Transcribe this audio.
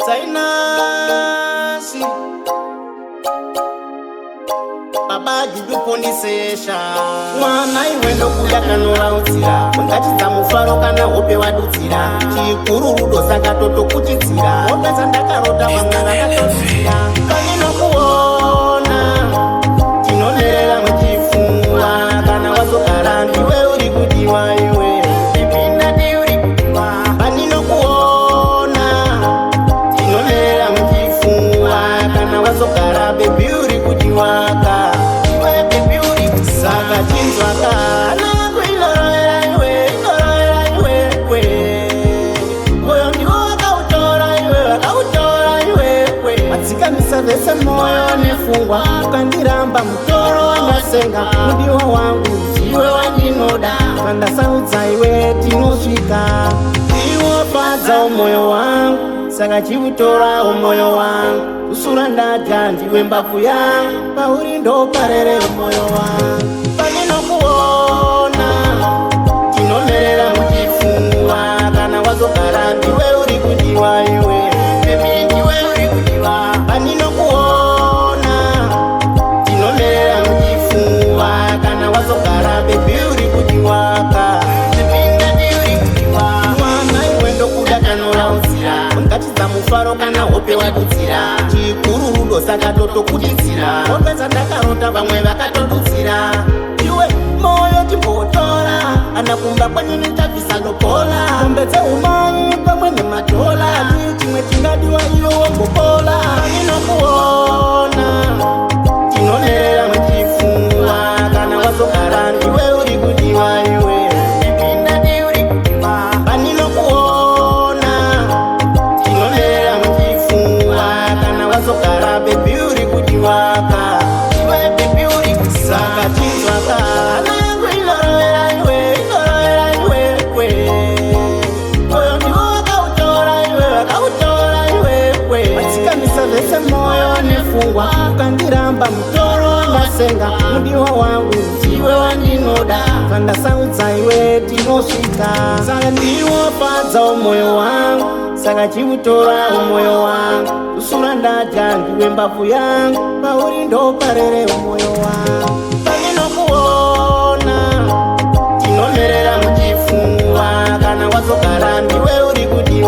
Zainasi Baba jidupondisesha Mwana iwe ndokuya kanora utsira Mungachidza mufaro kana hope wadutsira Chikuru rudo saka toto kuchitsira Wopeza ndakarota vamwe vakatotsira Kanye nokuona Tinonerera muchifunga Kana wazogara ndiwe uri kudiwa iwe Ipindati uri kudiwa Pani nokuona Tinonerera muchifunga Kana wazogara baby uri kudiwaka Iwe baby uri kusaka chinzwaka Vese moyo nefungwa ukandiramba mutoro wandasenga mudiwa wangu iwe wandinoda kandasaudza iwe tinosvika iwo padza umoyo wangu saka chiutora umoyo wangu usura ndadya ndiwe mbavu yangu pauri ndoparere umoyo wangu pane nokuona tinomerera muchifungwa kana wazogara ndiwe uri kudiwa iwe mufaro kana hope wadutsira chikuru rudo saka toto kuditsira wopedza ndakarota vamwe vakatodutsira iwe moyo timbotora anakumba kwenyini tabvisa lobola ombedze umai pamwe nematola ati chimwe chingadiwa iwo wombopola inokuona tinonerera muchifunga kana wazogara ndiwe uri kudiwa iwe Vese moyo nefungwa ukandiramba mutoro ndasenga mudiwa wangu iwe wandinoda kandasaudza iwe tinosvika saka ndiwo padza umoyo wangu saka chiutora umoyo wangu usura ndadya ndiwe mbavu yangu pauri ndoparere umoyo wangu pane nokuona tinomerera muchifungwa kana wazogara ndiwe uri kudiwa